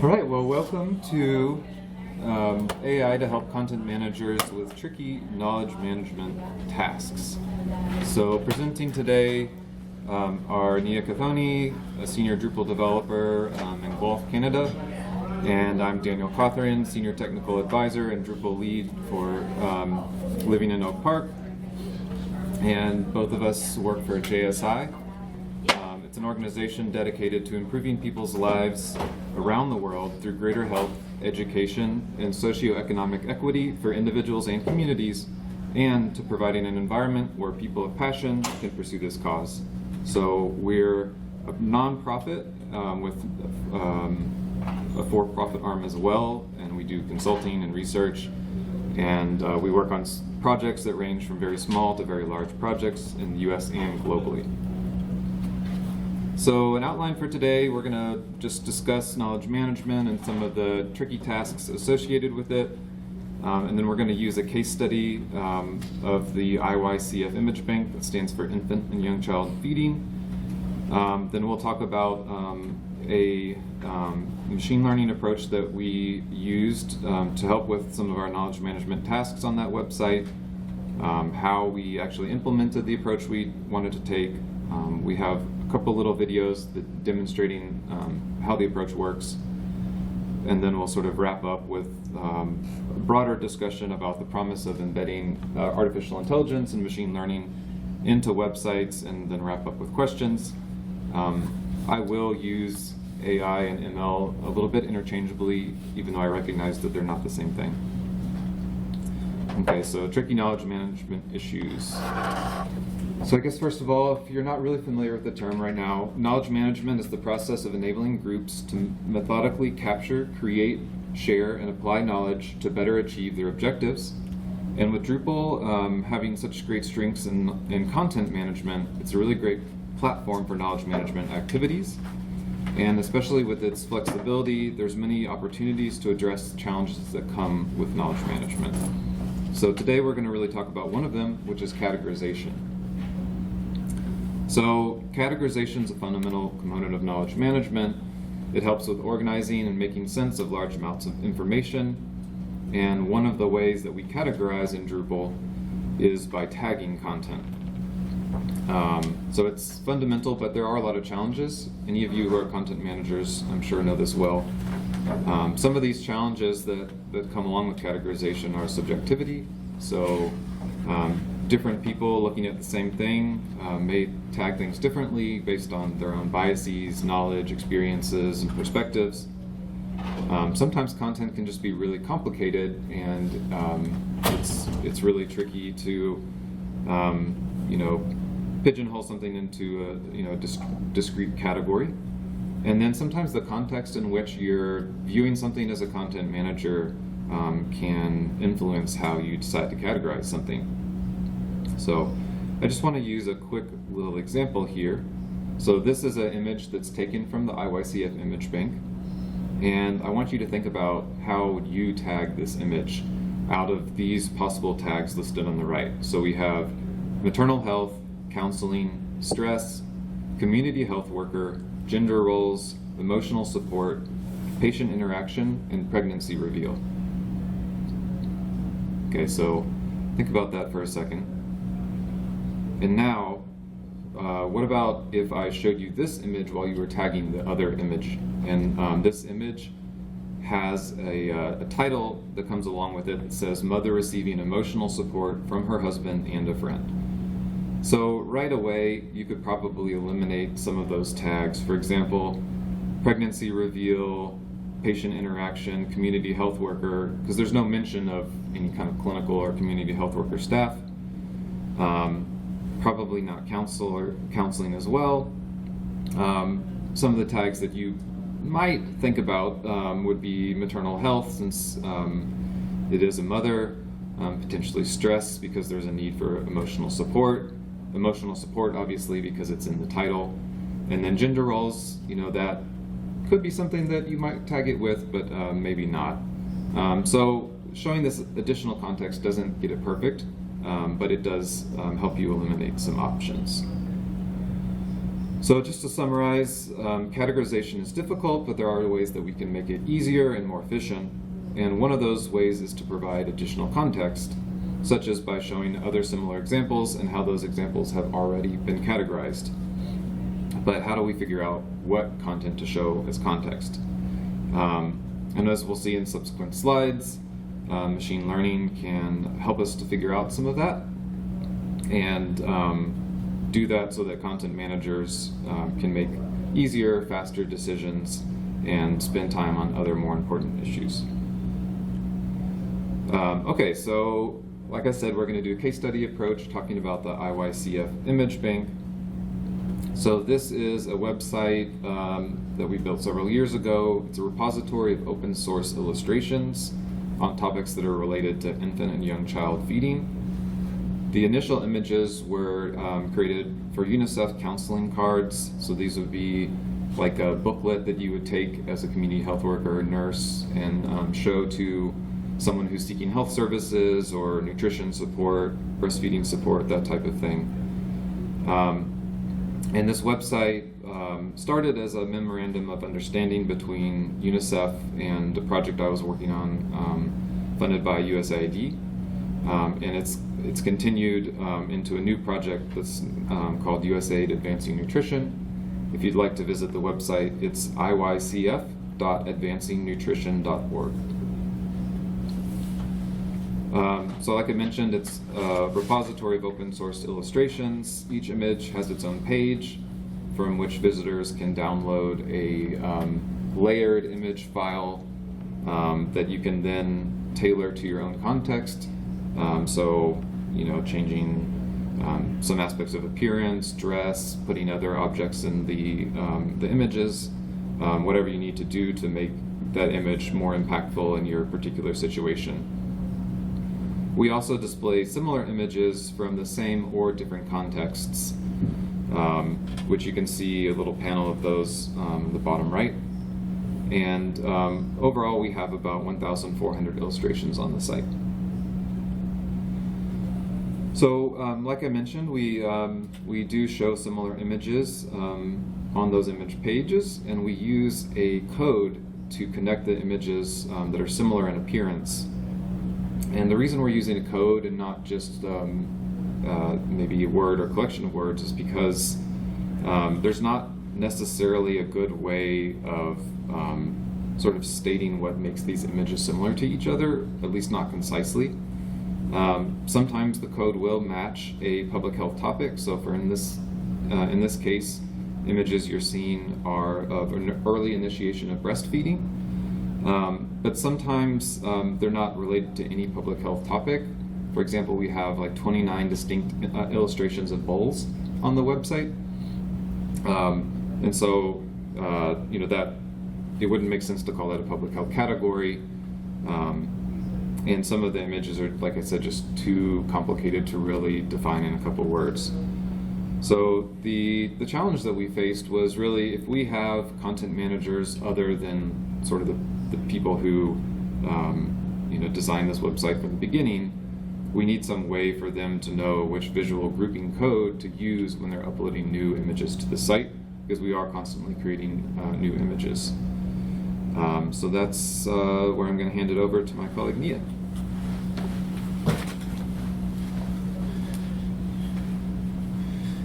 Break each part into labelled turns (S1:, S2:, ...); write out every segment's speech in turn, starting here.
S1: All right, well, welcome to AI to help content managers with tricky knowledge management tasks. So presenting today are Nia Cathoni, a senior Drupal developer in Guelph, Canada, and I'm Daniel Cawthron, senior technical advisor and Drupal lead for living in Oak Park, and both of us work for JSI. It's an organization dedicated to improving people's lives around the world through greater health, education, and socioeconomic equity for individuals and communities, and to providing an environment where people of passion can pursue this cause. So we're a nonprofit with a for-profit arm as well, and we do consulting and research, and we work on projects that range from very small to very large projects in the US and globally. So an outline for today, we're going to just discuss knowledge management and some of the tricky tasks associated with it. And then we're going to use a case study of the IYCF Image Bank, that stands for Infant and Young Child Feeding. Then we'll talk about a machine learning approach that we used to help with some of our knowledge management tasks on that website, how we actually implemented the approach we wanted to take. We have a couple little videos that demonstrating how the approach works, and then we'll sort of wrap up with a broader discussion about the promise of embedding artificial intelligence and machine learning into websites, and then wrap up with questions. I will use AI and ML a little bit interchangeably, even though I recognize that they're not the same thing. Okay, so tricky knowledge management issues. So I guess first of all, if you're not really familiar with the term right now, knowledge management is the process of enabling groups to methodically capture, create, share, and apply knowledge to better achieve their objectives. And with Drupal having such great strengths in content management, it's a really great platform for knowledge management activities. And especially with its flexibility, there's many opportunities to address challenges that come with knowledge management. So today we're going to really talk about one of them, which is categorization. So categorization is a fundamental component of knowledge management. It helps with organizing and making sense of large amounts of information. And one of the ways that we categorize in Drupal is by tagging content. So it's fundamental, but there are a lot of challenges. Any of you who are content managers, I'm sure, know this well. Some of these challenges that come along with categorization are subjectivity. So different people looking at the same thing may tag things differently based on their own biases, knowledge, experiences, and perspectives. Sometimes content can just be really complicated, and it's really tricky to pigeonhole something into a discrete category. And then sometimes the context in which you're viewing something as a content manager can influence how you decide to categorize something. So I just want to use a quick little example here. So this is an image that's taken from the IYCF Image Bank, and I want you to think about how would you tag this image out of these possible tags listed on the right. So we have maternal health, counseling, stress, community health worker, gender roles, emotional support, patient interaction, and pregnancy reveal. Okay, so think about that for a second. And now, what about if I showed you this image while you were tagging the other image? And this image has a title that comes along with it that says, "Mother receiving emotional support from her husband and a friend." So right away, you could probably eliminate some of those tags. For example, pregnancy reveal, patient interaction, community health worker, because there's no mention of any kind of clinical or community health worker staff. Probably not counseling as well. Some of the tags that you might think about would be maternal health, since it is a mother, potentially stress because there's a need for emotional support. Emotional support, obviously, because it's in the title. And then gender roles, that could be something that you might tag it with, but maybe not. So showing this additional context doesn't get it perfect, but it does help you eliminate some options. So just to summarize, categorization is difficult, but there are ways that we can make it easier and more efficient. And one of those ways is to provide additional context, such as by showing other similar examples and how those examples have already been categorized. But how do we figure out what content to show as context? And as we'll see in subsequent slides, machine learning can help us to figure out some of that and do that so that content managers can make easier, faster decisions and spend time on other more important issues. Okay, so like I said, we're going to do a case study approach talking about the IYCF image bank. So this is a website that we built several years ago. It's a repository of open source illustrations on topics that are related to infant and young child feeding. The initial images were created for UNICEF counseling cards. So these would be like a booklet that you would take as a community health worker or nurse and show to someone who's seeking health services or nutrition support, breastfeeding support, that type of thing. And this website started as a memorandum of understanding between UNICEF and a project I was working on funded by USAID. And it's continued into a new project that's called USAID Advancing Nutrition. If you'd like to visit the website, it's iycf.advancingnutrition.org. So like I mentioned, it's a repository of open source illustrations. Each image has its own page from which visitors can download a layered image file that you can then tailor to your own context. So, changing some aspects of appearance, dress, putting other objects in the images, whatever you need to do to make that image more impactful in your particular situation. We also display similar images from the same or different contexts, which you can see a little panel of those in the bottom right. And overall, we have about 1,400 illustrations on the site. So, like I mentioned, we do show similar images on those image pages, and we use a code to connect the images that are similar in appearance. And the reason we're using a code and not just maybe a word or collection of words is because there's not necessarily a good way of sort of stating what makes these images similar to each other, at least not concisely. Sometimes the code will match a public health topic. So in this case, images you're seeing are of an early initiation of breastfeeding. But sometimes they're not related to any public health topic. For example, we have like 29 distinct illustrations of bowls on the website. And so, that it wouldn't make sense to call that a public health category. And some of the images are, like I said, just too complicated to really define in a couple words. So the challenge that we faced was really if we have content managers other than sort of the people who designed this website from the beginning, we need some way for them to know which visual grouping code to use when they're uploading new images to the site, because we are constantly creating new images. So that's where I'm going to hand it over to my colleague Mia.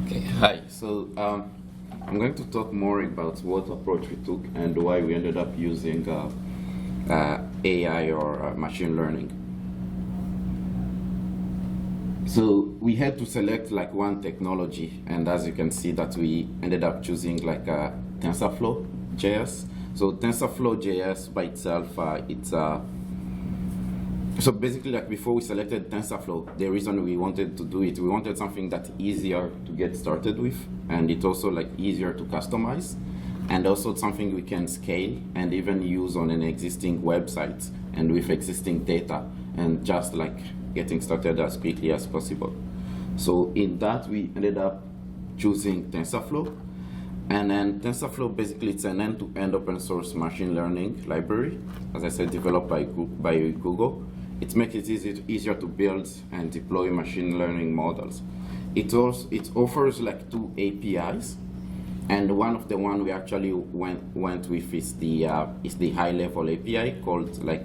S2: Okay, hi. So I'm going to talk more about what approach we took and why we ended up using AI or machine learning. So we had to select like one technology, and as you can see that we ended up choosing like TensorFlow JS. So TensorFlow JS by itself, so basically like before we selected TensorFlow, the reason we wanted to do it, we wanted something that's easier to get started with, and it's also like easier to customize, and also something we can scale and even use on an existing website and with existing data, and just like getting started as quickly as possible. So in that, we ended up choosing TensorFlow. And then TensorFlow, basically, it's an end-to-end open source machine learning library, as I said, developed by Google. It makes it easier to build and deploy machine learning models. It offers like 2 APIs. And one of the one we actually went with is the high-level API called like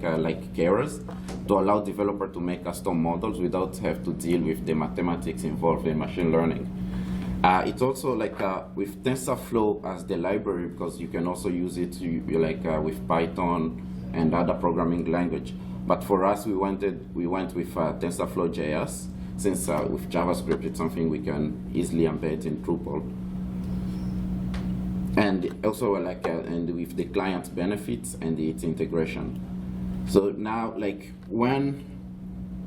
S2: Keras, to allow developer to make custom models without have to deal with the mathematics involved in machine learning. It's also like with TensorFlow as the library, because you can also use it with Python and other programming language. But for us, we went with TensorFlow.js, since with JavaScript it's something we can easily embed in Drupal. And also and with the client benefits and its integration. So now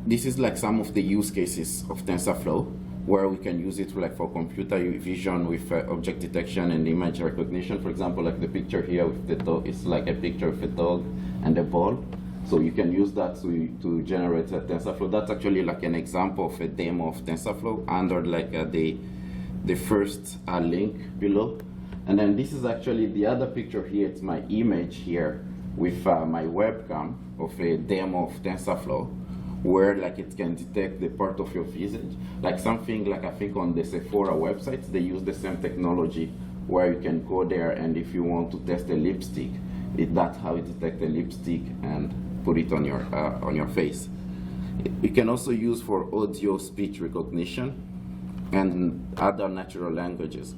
S2: this is some of the use cases of TensorFlow, where we can use it for computer vision with object detection and image recognition. For example, the picture here with the dog, it's like a picture of a dog and a ball. So you can use that to generate a TensorFlow. That's actually an example of a demo of TensorFlow under the first link below. And then this is actually the other picture here. It's my image here with my webcam of a demo of TensorFlow, where it can detect the part of your visage. Something I think on the Sephora websites, they use the same technology where you can go there, and if you want to test a lipstick, that's how it detects a lipstick and put it on your face. You can also use for audio speech recognition and other natural languages.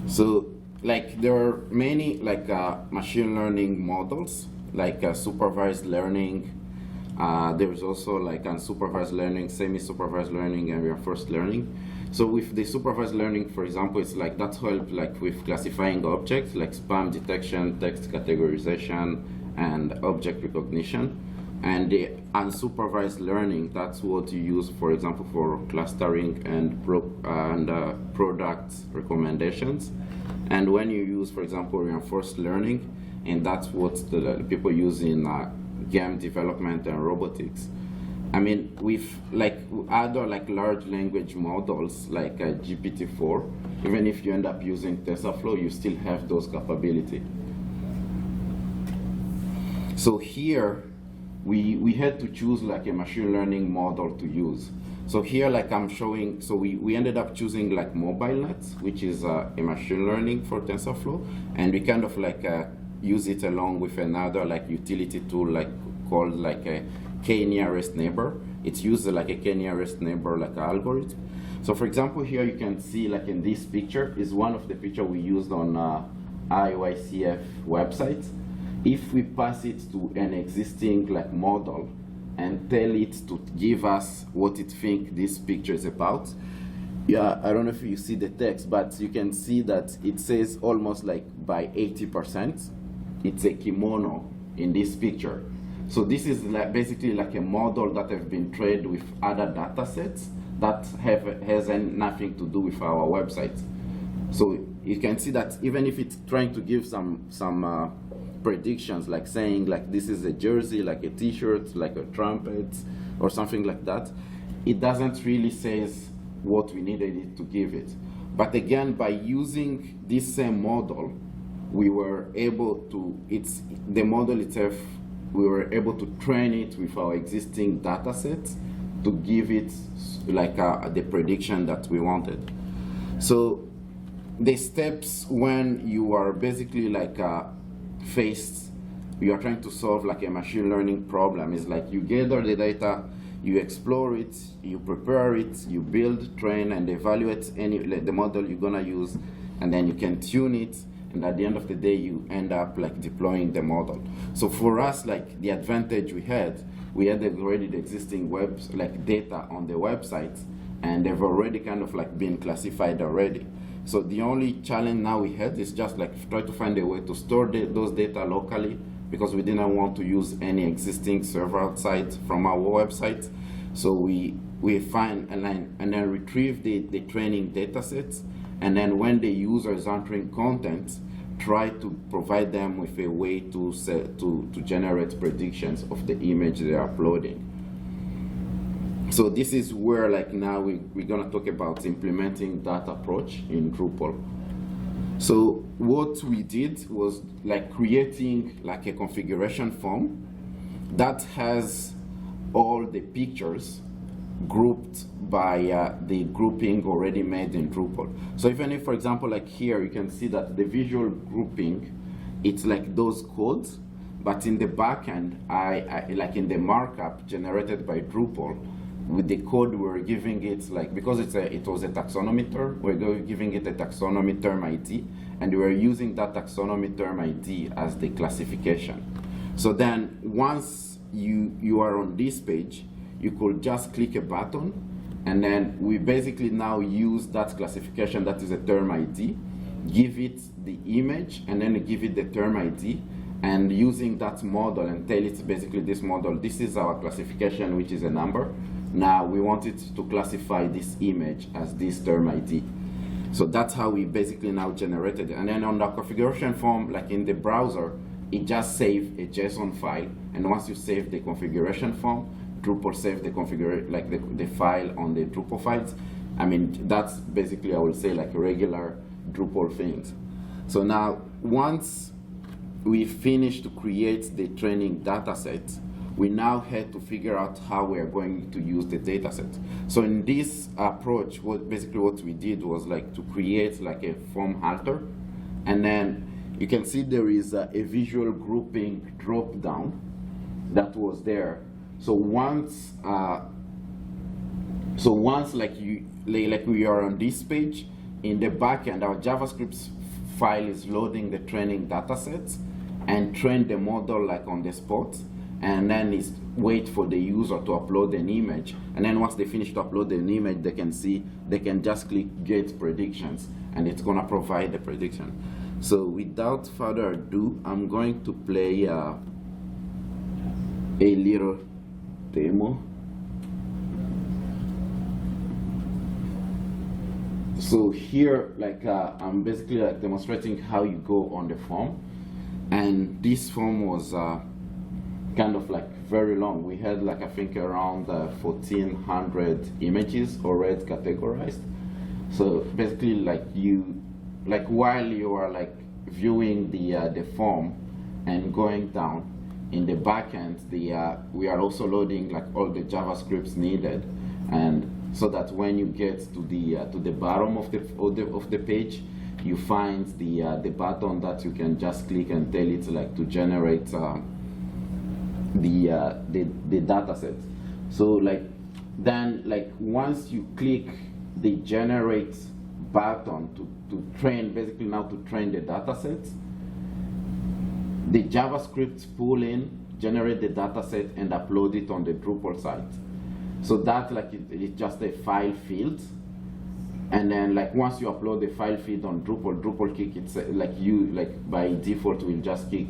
S2: So there are many machine learning models, supervised learning. There's also unsupervised learning, semi-supervised learning, and reinforced learning. So with the supervised learning, for example, it's that help with classifying objects, spam detection, text categorization, and object recognition. And the unsupervised learning, that's what you use, for example, for clustering and product recommendations. And when you use, for example, reinforced learning, and that's what the people use in game development and robotics. I mean, with other large language models like GPT-4, even if you end up using TensorFlow, you still have those capabilities. So here, we had to choose a machine learning model to use. So here, I'm showing, so we ended up choosing MobileNet, which is a machine learning for TensorFlow, and we kind of use it along with another utility tool called a k-nearest neighbor. It's used a k-nearest neighbor algorithm. So for example, here you can see in this picture is one of the picture we used on IYCF websites. If we pass it to an existing model and tell it to give us what it thinks this picture is about, yeah, I don't know if you see the text, but you can see that it says almost by 80%, it's a kimono in this picture. So this is basically a model that have been trained with other data sets that has nothing to do with our website. So you can see that even if it's trying to give some predictions, saying this is a jersey, a t-shirt, a trumpet, or something like that, it doesn't really says what we needed it to give it. But again, by using this same model, we were able to, the model itself, we were able to train it with our existing data sets to give it the prediction that we wanted. So the steps when you are basically you are trying to solve a machine learning problem is you gather the data, you explore it, you prepare it, you build, train, and evaluate the model you're gonna use, and then you can tune it, and at the end of the day you end up deploying the model. So for us, the advantage we had already the existing data on the websites, and they've already kind of been classified already. So the only challenge now we had is just try to find a way to store those data locally, because we didn't want to use any existing server outside from our website. So we find and then retrieve the training data sets, and then when the user is entering content, try to provide them with a way to generate predictions of the image they're uploading. So this is where now we're gonna talk about implementing that approach in Drupal. So what we did was creating a configuration form that has all the pictures grouped by the grouping already made in Drupal. So even if, for example, like here, you can see that the visual grouping, it's like those codes, but in the backend, like in the markup generated by Drupal, with the code we're giving it, like, because it was a taxonomy term, we're giving it a taxonomy term ID, and we're using that taxonomy term ID as the classification. So then once you are on this page, you could just click a button, and then we basically now use that classification that is a term ID, give it the image, and then give it the term ID, and using that model and tell it basically this model, this is our classification, which is a number. Now we want it to classify this image as this term ID. So that's how we basically now generated it. And then on the configuration form, like in the browser, it just saves a JSON file. And once you save the configuration form, Drupal saves the file on the Drupal files. I mean, that's basically, I would say, like regular Drupal things. So now, once we finish to create the training data set, we now had to figure out how we are going to use the data set. So in this approach, basically what we did was like to create like a form halter, and then you can see there is a visual grouping drop down that was there. So once like we are on this page, in the backend, our JavaScript file is loading the training data sets and train the model like on the spot, and then it's wait for the user to upload an image, and then once they finish to upload an image, they can just click get predictions, and it's gonna provide the prediction. So without further ado, I'm going to play a little demo. So here, like I'm basically like demonstrating how you go on the form, and this form was kind of like very long. We had like I think around 1,400 images already categorized. So basically, like while you are like viewing the form and going down in the backend, we are also loading like all the JavaScripts needed, and so that when you get to the bottom of the page, you find the button that you can just click and tell it like to generate the data set. So like then like once you click the generate button to train, basically now to train the data set, the JavaScript pull in, generate the data set, and upload it on the Drupal site. So that like it's just a file field, and then like once you upload the file field on Drupal kick it's like by default will just kick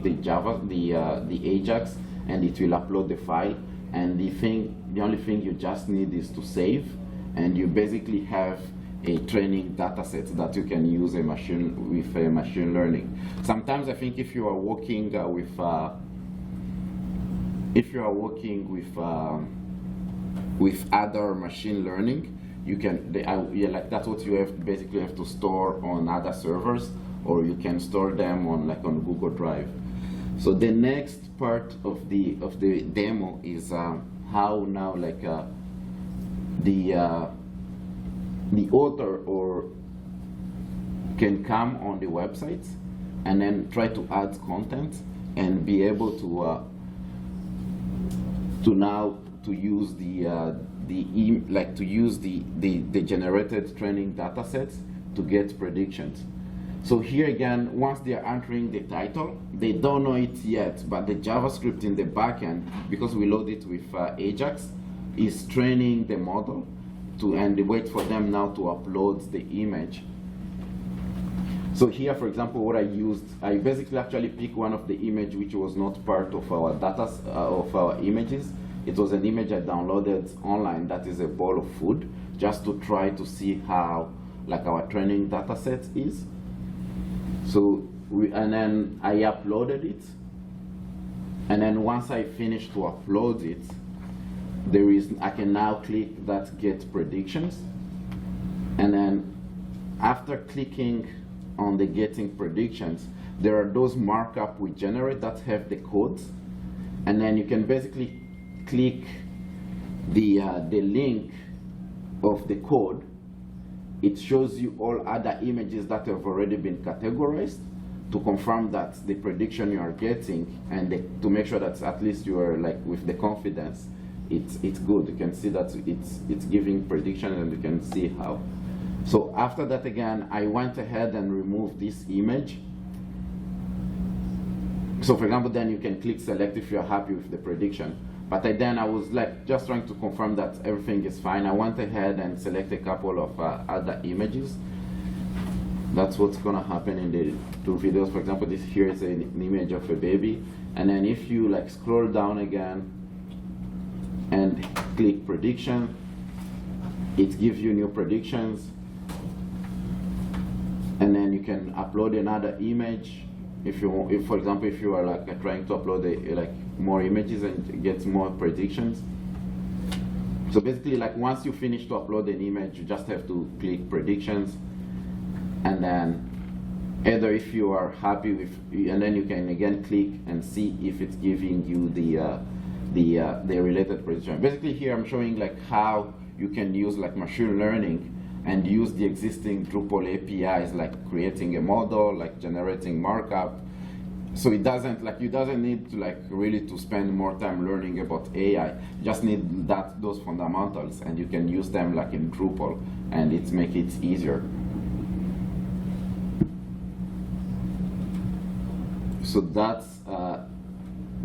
S2: the Ajax, and it will upload the file. And the only thing you just need is to save, and you basically have a training data set that you can use with machine learning. Sometimes I think if you are working with other machine learning, you can like that's what you basically have to store on other servers, or you can store them on Google Drive. So the next part of the demo is how now the author can come on the website and then try to add content and be able to use the generated training data sets to get predictions. So here again, once they are entering the title, they don't know it yet, but the JavaScript in the backend, because we load it with Ajax, is training the model and wait for them now to upload the image. So here, for example, what I basically actually picked one of the image which was not part of our data of our images. It was an image I downloaded online that is a bowl of food, just to try to see how our training data set is. So and then I uploaded it, and then once I finished to upload it, I can now click that get predictions, and then after clicking on the getting predictions, there are those markup we generate that have the codes, and then you can basically click the link of the code, it shows you all other images that have already been categorized to confirm that the prediction you are getting, and to make sure that at least you are like with the confidence it's good. You can see that it's giving prediction, and you can see how. So after that, again, I went ahead and removed this image. So for example, then you can click select if you're happy with the prediction. But I was like just trying to confirm that everything is fine. I went ahead and select a couple of other images. That's what's gonna happen in the two videos. For example, this here is an image of a baby. And then if you like scroll down again and click prediction, it gives you new predictions. And then you can upload another image. If you want, for example, if you are like trying to upload like more images and get more predictions. So basically, like once you finish to upload an image, you just have to click predictions, and then either if you are happy with, and then you can again click and see if it's giving you the related prediction. Basically, here I'm showing like how you can use like machine learning and use the existing Drupal APIs, like creating a model, like generating markup. So it doesn't need to like really to spend more time learning about AI. You just need those fundamentals, and you can use them like in Drupal, and it make it easier. So that's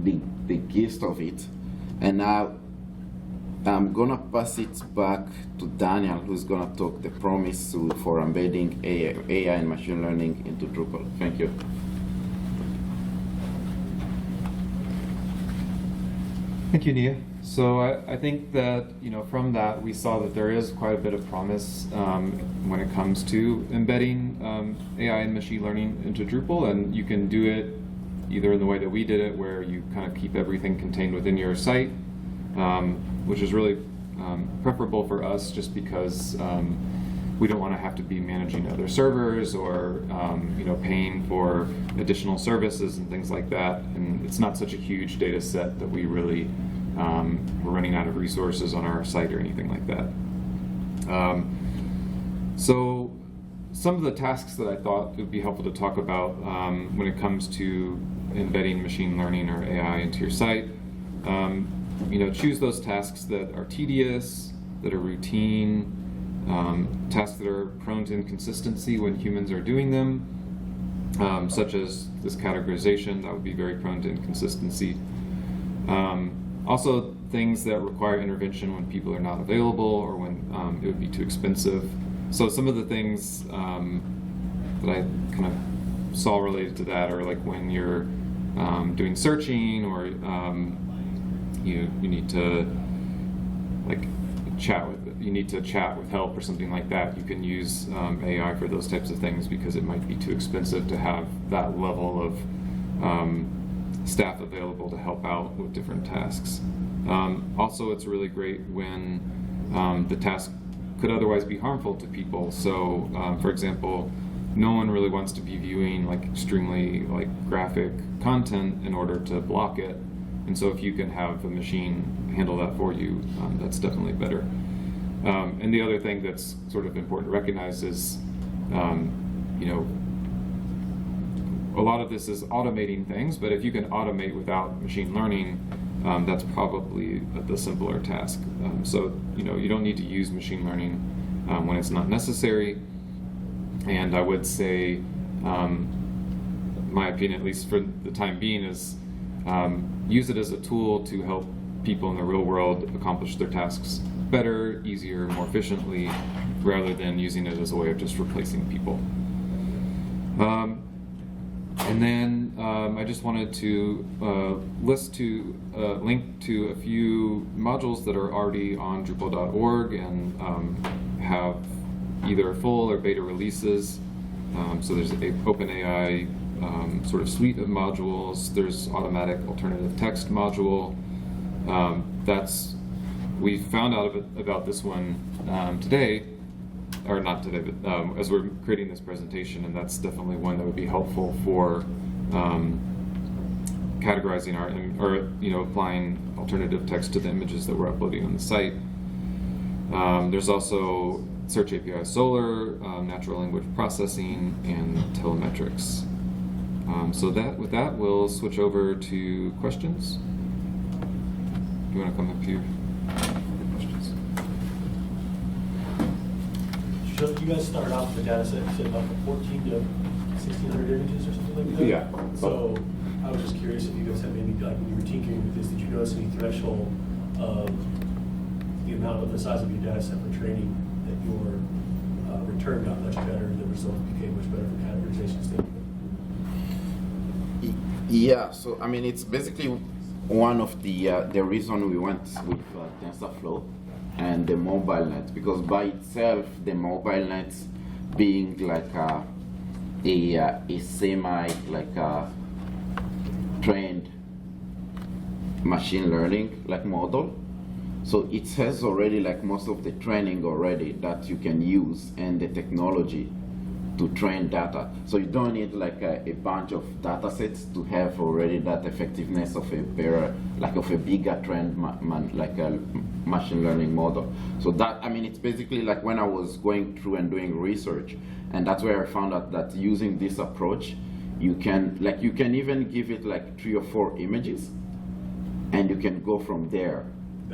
S2: the gist of it. And now I'm gonna pass it back to Daniel, who's gonna talk the promise for embedding AI and machine learning into Drupal. Thank you.
S1: Thank you, Nia. So I think that from that we saw that there is quite a bit of promise when it comes to embedding AI and machine learning into Drupal, and you can do it either in the way that we did it, where you kind of keep everything contained within your site, which is really preferable for us, just because we don't want to have to be managing other servers or paying for additional services and things like that. And it's not such a huge data set that we really we're running out of resources on our site or anything like that. So some of the tasks that I thought it would be helpful to talk about when it comes to embedding machine learning or AI into your site. Choose those tasks that are tedious, that are routine, tasks that are prone to inconsistency when humans are doing them, such as this categorization, that would be very prone to inconsistency. Also, things that require intervention when people are not available or when it would be too expensive. So some of the things that I kind of saw related to that are like when you're doing searching, or you need to like chat with help or something like that. You can use AI for those types of things, because it might be too expensive to have that level of staff available to help out with different tasks. Also, it's really great when the task could otherwise be harmful to people. So, for example, no one really wants to be viewing like extremely like graphic content in order to block it. And so if you can have a machine handle that for you, that's definitely better. And the other thing that's sort of important to recognize is, a lot of this is automating things, but if you can automate without machine learning, that's probably the simpler task. So you don't need to use machine learning when it's not necessary. And I would say, my opinion, at least for the time being, is use it as a tool to help people in the real world accomplish their tasks better, easier, more efficiently, rather than using it as a way of just replacing people. And then I just wanted to link to a few modules that are already on Drupal.org and have either full or beta releases. So there's a OpenAI sort of suite of modules. There's automatic alternative text module. We found out about this one today, or not today, but as we're creating this presentation, and that's definitely one that would be helpful for categorizing or applying alternative text to the images that we're uploading on the site. There's also Search API Solr, natural language processing, and telemetrics. With that, we'll switch over to questions. You want to come up here for questions?
S3: So you guys started off with a data set, you said about 14 to 1,600 images or something like that?
S2: Yeah.
S3: So I was just curious if you guys had maybe, like when you were tinkering with this, did you notice any threshold of the amount of the size of your data set for training that your return got much better and the results became much better from categorization standpoint?
S2: Yeah, so I mean, it's basically one of the reason we went with TensorFlow and the MobileNet, because by itself, the MobileNet being like a semi trained machine learning model. So it has already most of the training already that you can use and the technology to train data. So you don't need a bunch of data sets to have already that effectiveness of a better, of a bigger trained a machine learning model. So that, I mean, it's basically when I was going through and doing research, and that's where I found out that using this approach, you can even give it 3 or 4 images, and you can go from there.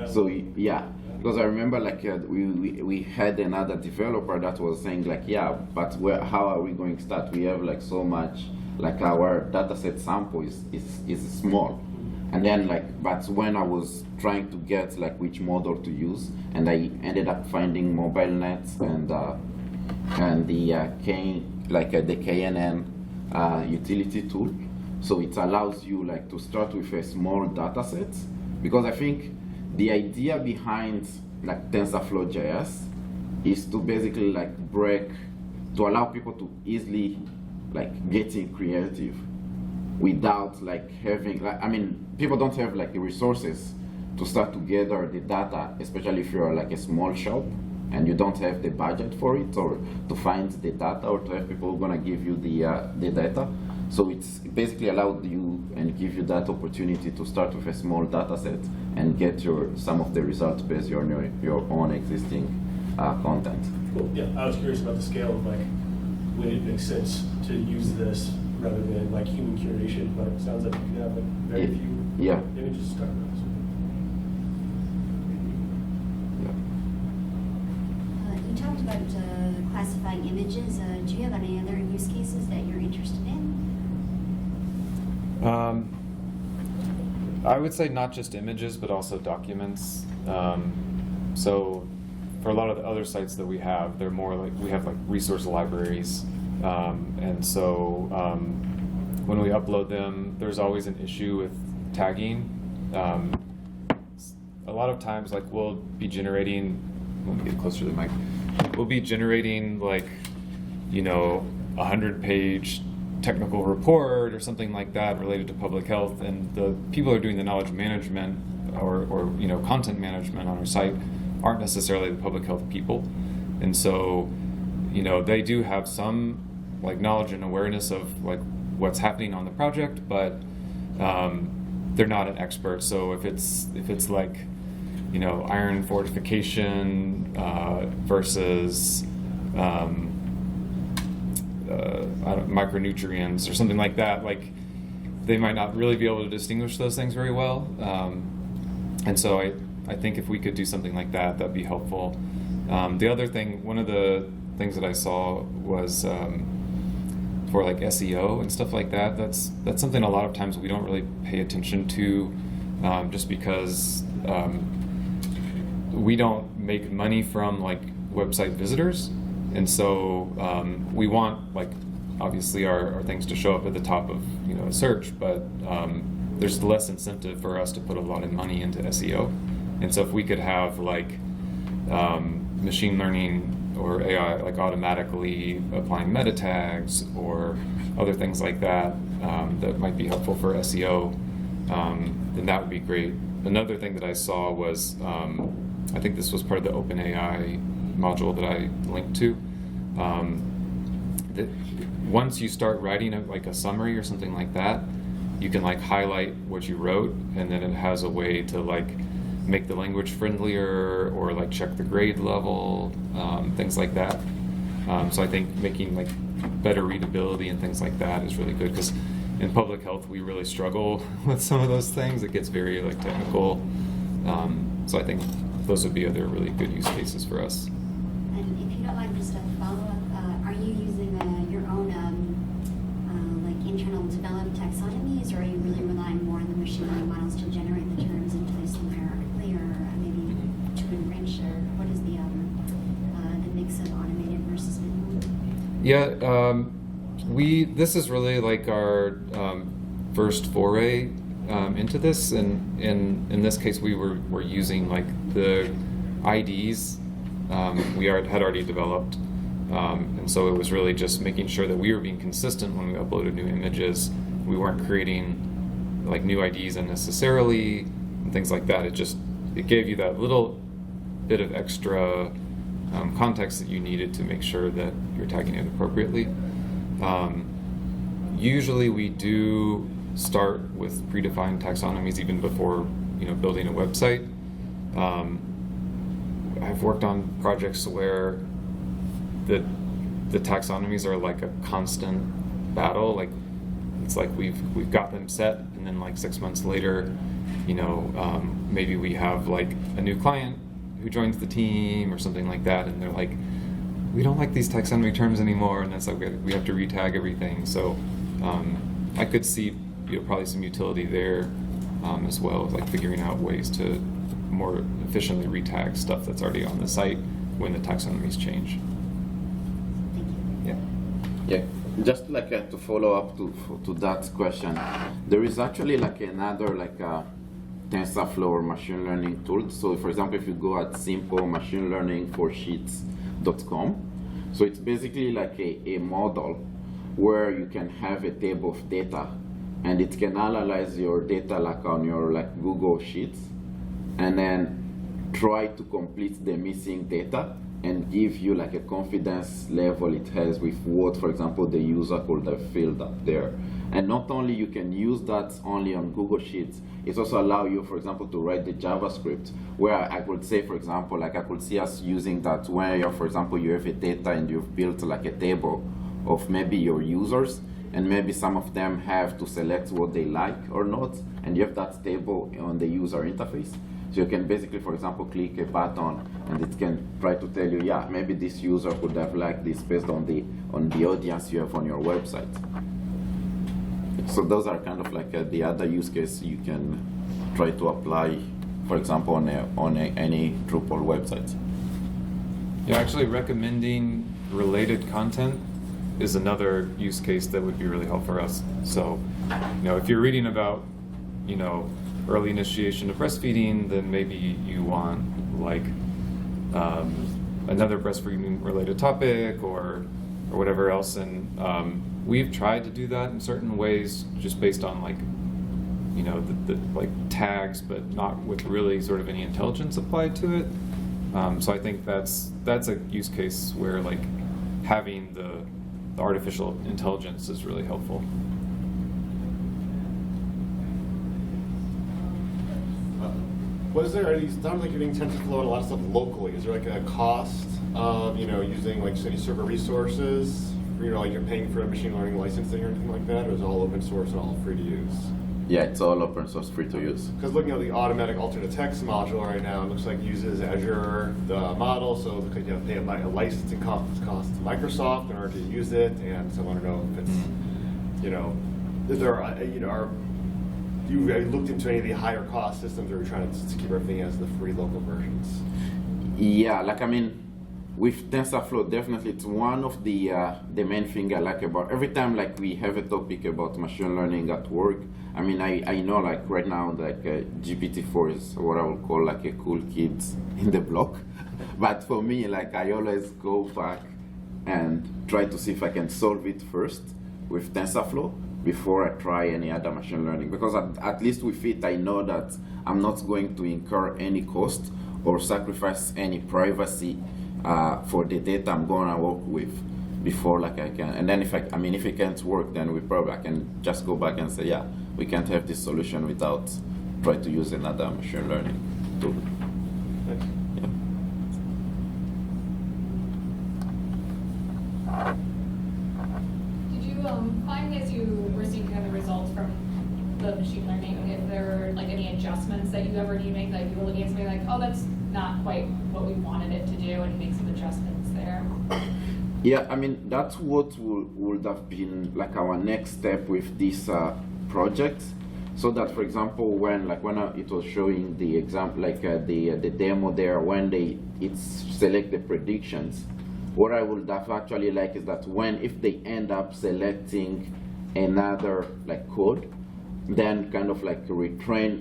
S2: So yeah, because I remember we had another developer that was saying yeah, but how are we going to start? We have so much, our dataset sample is small, and then but when I was trying to get which model to use, and I ended up finding MobileNet and the the KNN utility tool. So it allows you to start with a small dataset, because I think the idea behind TensorFlow.js is to basically to allow people to easily getting creative without having I mean, people don't have the resources to start to gather the data, especially if you're a small shop and you don't have the budget for it, or to find the data, or to have people who are gonna give you the data. So it's basically allowed you and give you that opportunity to start with a small data set and get some of the results based on your own existing content.
S3: Cool. Yeah, I was curious about the scale of when it makes sense to use this rather than human curation, but it sounds like you can have very few images to start with.
S4: You talked about classifying images. Do you have any other use cases that you're interested in?
S1: I would say not just images, but also documents. So for a lot of the other sites that we have, they're more we have resource libraries. And so when we upload them, there's always an issue with tagging. A lot of times, we'll be generating, let me get closer to the mic, we'll be generating 100-page technical report or something like that related to public health, and the people who are doing the knowledge management or content management on our site aren't necessarily the public health people, and so they do have some knowledge and awareness of what's happening on the project, but they're not an expert. So if it's iron fortification versus micronutrients or something like that, they might not really be able to distinguish those things very well. And so I think if we could do something like that, that'd be helpful. The other thing, one of the things that I saw was for SEO and stuff like that. That's something a lot of times we don't really pay attention to, just because we don't make money from website visitors. And so we want obviously our things to show up at the top of a search, but there's less incentive for us to put a lot of money into SEO. And so if we could have machine learning or AI automatically applying meta tags or other things like that that might be helpful for SEO, then that would be great. Another thing that I saw was I think this was part of the OpenAI module that I linked to. That once you start writing a summary or something like that, you can like highlight what you wrote, and then it has a way to like make the language friendlier or like check the grade level, things like that. So I think making like better readability and things like that is really good, because in public health we really struggle with some of those things. It gets very like technical. So I think those would be other really good use cases for us.
S4: And if you don't mind, just a follow-up, are you using your own like internal developed taxonomies, or are you really relying more on the machine learning models to generate the terms and place them hierarchically, or maybe to enrich, or what is the mix of automated versus manual?
S1: Yeah, this is really like our first foray into this, and in this case we're using like the IDs we had already developed, and so it was really just making sure that we were being consistent when we uploaded new images. We weren't creating like new IDs unnecessarily and things like that. It gave you that little bit of extra context that you needed to make sure that you're tagging it appropriately. Usually we do start with predefined taxonomies even before building a website. I've worked on projects where the taxonomies are like a constant battle. Like it's like we've got them set, and then like 6 months later, maybe we have like a new client who joins the team or something like that, and they're like, we don't like these taxonomy terms anymore, and that's like we have to retag everything. So I could see probably some utility there as well, like figuring out ways to more efficiently retag stuff that's already on the site when the taxonomies change.
S4: Thank you.
S1: Yeah.
S2: Yeah, just like to follow up to that question, there is actually like another like TensorFlow or machine learning tool. So for example, if you go at simplemachineLearningForSheets.com, so it's basically like a model where you can have a table of data, and it can analyze your data like on your like Google Sheets, and then try to complete the missing data and give you like a confidence level it has with what, for example, the user could have filled up there. And not only you can use that only on Google Sheets, it also allow you, for example, to write the JavaScript, where I could say, for example, like I could see us using that where you're, for example, you have a data and you've built like a table of maybe your users, and maybe some of them have to select what they like or not, and you have that table on the user interface. So you can basically, for example, click a button and it can try to tell you, yeah, maybe this user could have liked this based on the audience you have on your website. So those are kind of like the other use case you can try to apply, for example, on any Drupal website.
S1: Yeah, actually recommending related content is another use case that would be really helpful for us. So, if you're reading about, early initiation of breastfeeding, then maybe you want like another breastfeeding related topic or whatever else. And we've tried to do that in certain ways, just based on like, the like tags, but not with really sort of any intelligence applied to it. So I think that's a use case where like having the artificial intelligence is really helpful.
S5: It sounds like you're doing TensorFlow and a lot of stuff locally. Is there like a cost of using like city server resources? Like you're paying for a machine learning licensing or anything like that, or is it all open source and all free to use?
S2: Yeah, it's all open source, free to use.
S5: Because looking at the automatic alternate text module right now, it looks like it uses Azure the model, so it looks like you have to pay a licensing cost to Microsoft in order to use it. And so I want to know if it's, is there, have you looked into any of the higher cost systems, or are you trying to keep everything as the free local versions?
S2: Yeah, with TensorFlow, definitely it's one of the main thing I like about every time like we have a topic about machine learning at work. I know like right now like GPT-4 is what I would call like a cool kid in the block, but for me like I always go back and try to see if I can solve it first with TensorFlow before I try any other machine learning, because at least with it I know that I'm not going to incur any cost or sacrifice any privacy for the data I'm gonna work with before like I can. And then if it can't work, then I can just go back and say, yeah, we can't have this solution without try to use another machine learning tool.
S5: Thanks.
S2: Yeah.
S6: Did you find as you were seeing kind of the results from the machine learning, if there were like any adjustments that you ever need to make, like you were looking at something like, oh, that's not quite what we wanted it to do, and make some adjustments there?
S2: Yeah, I mean, that's what would have been like our next step with this project. So that, for example, when it was showing the example, like the demo there, when it select the predictions, what I would have actually like is that if they end up selecting another like code, then kind of like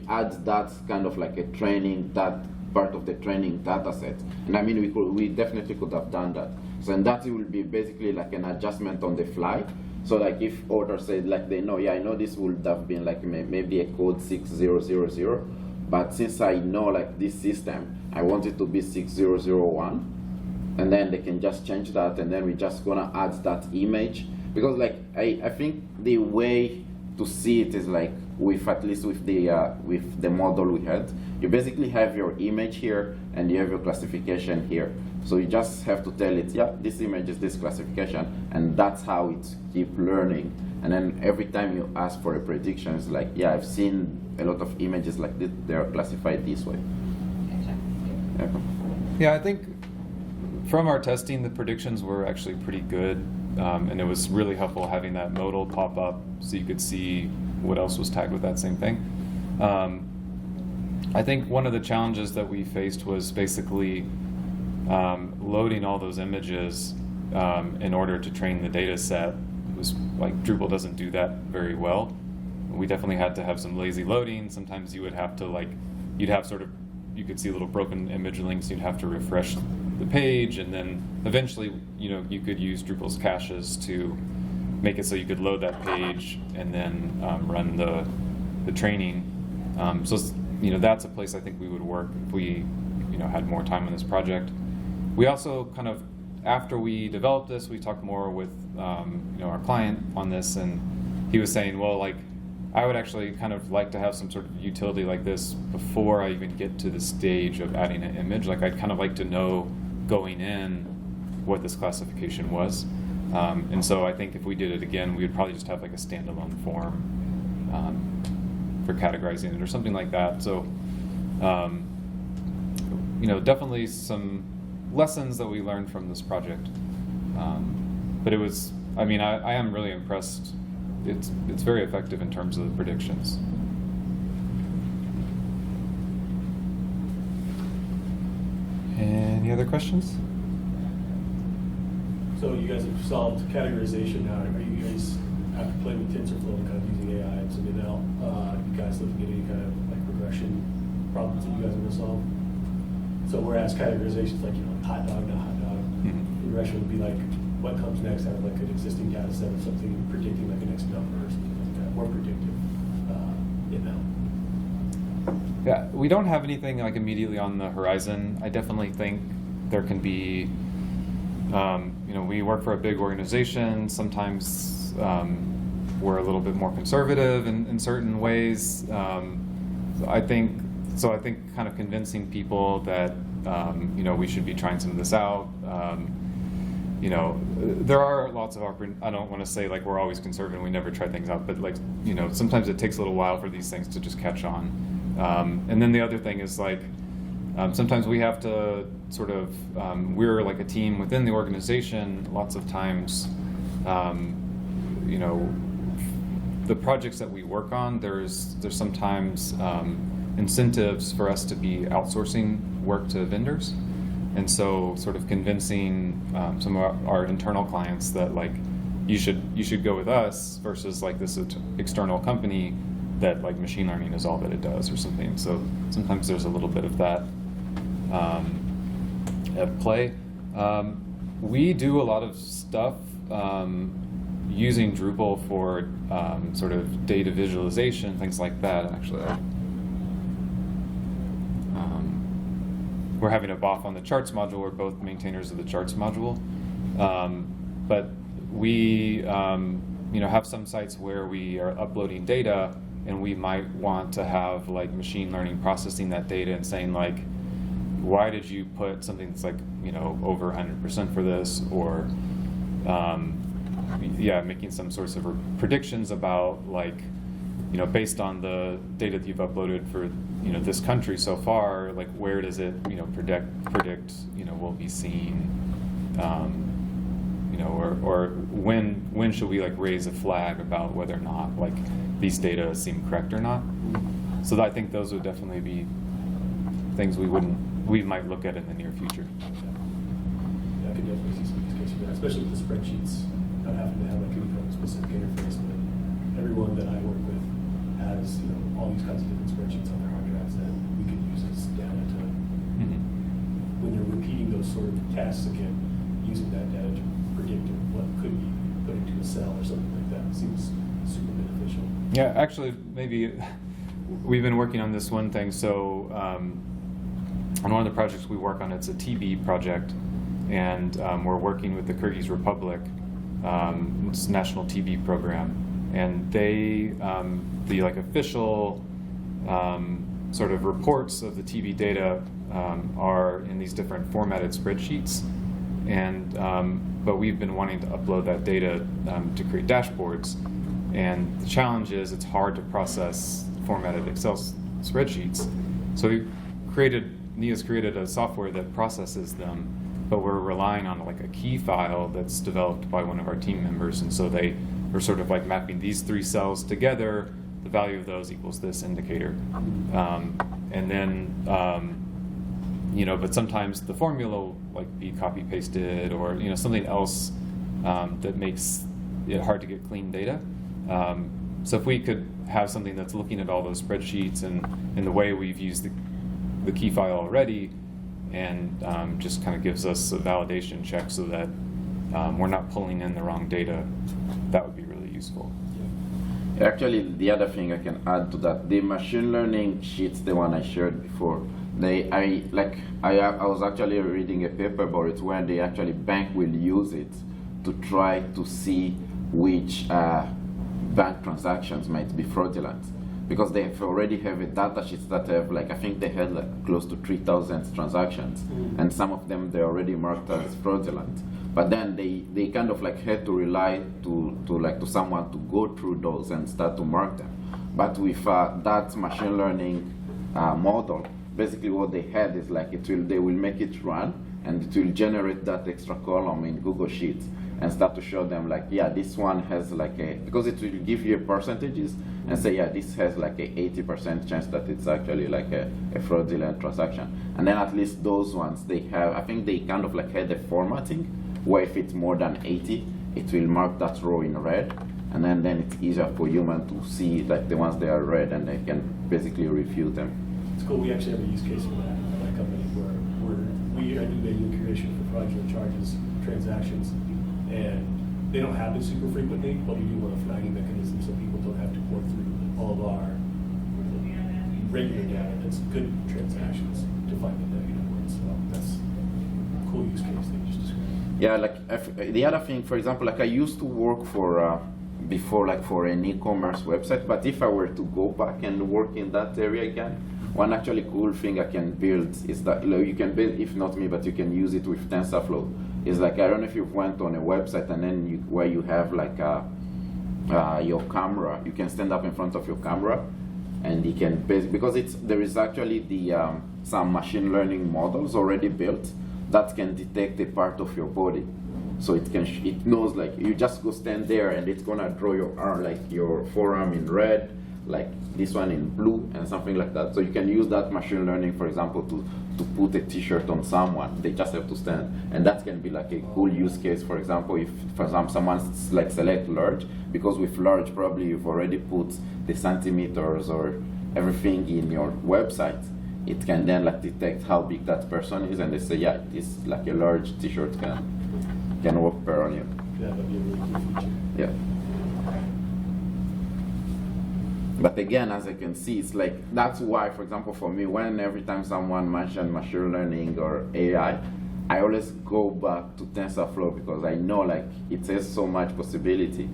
S2: add that kind of like a training, that part of the training data set. And I mean, we definitely could have done that. So and that will be basically like an adjustment on the fly. So like if author said like they know, yeah, I know this would have been like maybe a code 6000, but since I know like this system, I want it to be 6001, and then they can just change that, and then we're just gonna add that image. Because like I think the way to see it is like at least with the model we had, you basically have your image here and you have your classification here. So you just have to tell it, yeah, this image is this classification, and that's how it keep learning. And then every time you ask for a prediction, it's like, yeah, I've seen a lot of images like this, they are classified this way.
S6: Gotcha.
S2: Yeah.
S1: Yeah, I think from our testing, the predictions were actually pretty good, and it was really helpful having that modal pop up so you could see what else was tagged with that same thing. I think one of the challenges that we faced was basically loading all those images in order to train the data set. It was like Drupal doesn't do that very well. We definitely had to have some lazy loading. Sometimes you would have to you could see little broken image links, you'd have to refresh the page, and then eventually, you could use Drupal's caches to make it so you could load that page and then run the training. So that's a place I think we would work if we had more time on this project. We also kind of, after we developed this, we talked more with our client on this, and he was saying, well, like, I would actually kind of like to have some sort of utility like this before I even get to the stage of adding an image. Like, I'd kind of like to know going in what this classification was. And so I think if we did it again, we would probably just have like a standalone form for categorizing it or something like that. So, definitely some lessons that we learned from this project. But it was, I am really impressed. It's very effective in terms of the predictions. Any other questions?
S3: So you guys have solved categorization now. Are you guys, after playing with TensorFlow and kind of using AI and some ML, you guys looking at any kind of like regression problems that you guys want to solve? So whereas categorization is like, hot dog, not hot dog, regression would be like what comes next out of like an existing data set or something predicting like a next number or something like that, more predictive ML.
S1: Yeah, we don't have anything like immediately on the horizon. I definitely think there can be, we work for a big organization. Sometimes we're a little bit more conservative in certain ways. I think kind of convincing people that we should be trying some of this out. There are lots of I don't want to say like we're always conservative and we never try things out, but like sometimes it takes a little while for these things to just catch on. And then the other thing is like sometimes we have to sort of we're like a team within the organization. Lots of times, the projects that we work on, there's sometimes incentives for us to be outsourcing work to vendors. And so sort of convincing some of our internal clients that like you should go with us versus like this external company that like machine learning is all that it does or something. So sometimes there's a little bit of that at play. We do a lot of stuff using Drupal for sort of data visualization, things like that. Actually, we're having a BOF on the charts module. We're both maintainers of the charts module, but we have some sites where we are uploading data and we might want to have like machine learning processing that data and saying like, why did you put something that's like, you know, over 100% for this, or yeah, making some sorts of predictions about like, you know, based on the data that you've uploaded for, you know, this country so far, like where does it, you know, predict, you know, we'll be seeing, you know, or when should we like raise a flag about whether or not like these data seem correct or not? So I think those would definitely be things we might look at in the near future.
S3: Yeah, I could definitely see some use cases for that, especially with the spreadsheets, not having to have like a specific interface, but everyone that I work with has, you know, all these kinds of different spreadsheets on their hard drives that we could use as data to, when you're repeating those sort of tasks again, using that data to predict what could be put into a cell or something like that seems super beneficial.
S1: Yeah, actually, maybe we've been working on this one thing. So on one of the projects we work on, it's a TB project, and we're working with the Kyrgyz Republic. It's a national TB program, and they the like official sort of reports of the TB data are in these different formatted spreadsheets, and but we've been wanting to upload that data to create dashboards, and the challenge is it's hard to process formatted Excel spreadsheets. So NIA's created a software that processes them, but we're relying on like a key file that's developed by one of our team members, and so we're sort of like mapping these three cells together. The value of those equals this indicator, and then you know, but sometimes the formula will like be copy pasted, or you know, something else that makes it hard to get clean data. So if we could have something that's looking at all those spreadsheets and in the way we've used the key file already, and just kind of gives us a validation check so that we're not pulling in the wrong data, that would be really useful.
S2: Actually, the other thing I can add to that, the machine learning sheets, the one I shared before, I was actually reading a paper about it where they actually bank will use it to try to see which bank transactions might be fraudulent, because they already have a data sheet that have like, I think they had like close to 3,000 transactions, and some of them they already marked as fraudulent. But then they kind of like had to rely to someone to go through those and start to mark them. But with that machine learning model, basically what they had is like they will make it run, and it will generate that extra column in Google Sheets and start to show them like, yeah, this one has like because it will give you percentages and say, yeah, this has like a 80% chance that it's actually like a fraudulent transaction. And then at least those ones they have, I think they kind of like had a formatting where if it's more than 80, it will mark that row in red, and then it's easier for human to see like the ones that are red, and they can basically review them.
S3: It's cool. We actually have a use case for that at my company where we do manual curation for fraudulent charges, transactions, and they don't happen super frequently, but we do want a flagging mechanism so people don't have to work through all of our regular data that's good transactions to find the negative ones. So that's a cool use case that you just described.
S2: Yeah, like the other thing, for example, like I used to work for before, like for an e-commerce website, but if I were to go back and work in that area again, one actually cool thing I can build is that, you know, you can build, if not me, but you can use it with TensorFlow. Is like, I don't know if you went on a website and then where you have like your camera, you can stand up in front of your camera, and you can because there is actually some machine learning models already built that can detect a part of your body. So it knows like you just go stand there and it's gonna draw your arm, like your forearm in red, like this one in blue, and something like that. So you can use that machine learning, for example, to put a t-shirt on someone. They just have to stand, and that can be like a cool use case. For example, if for example someone's like select large, because with large probably you've already put the centimeters or everything in your website. It can then like detect how big that person is, and they say, yeah, this like a large t-shirt can work better on you.
S3: Yeah, that'd be a really cool feature.
S2: Yeah. But again, as I can see, it's like, that's why, for example, for me, every time someone mentions machine learning or AI, I always go back to TensorFlow, because I know like it has so much possibility.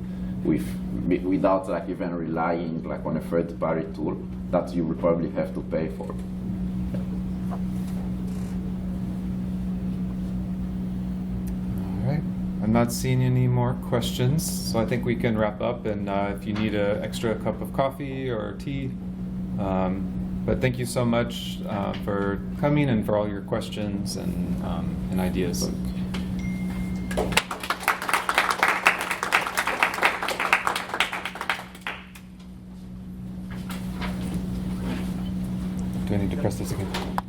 S2: without like even relying like on a third-party tool that you will probably have to pay for.
S1: All right. I'm not seeing any more questions, so I think we can wrap up. And if you need an extra cup of coffee or tea, but thank you so much for coming and for all your questions and ideas. Do I need to press this again?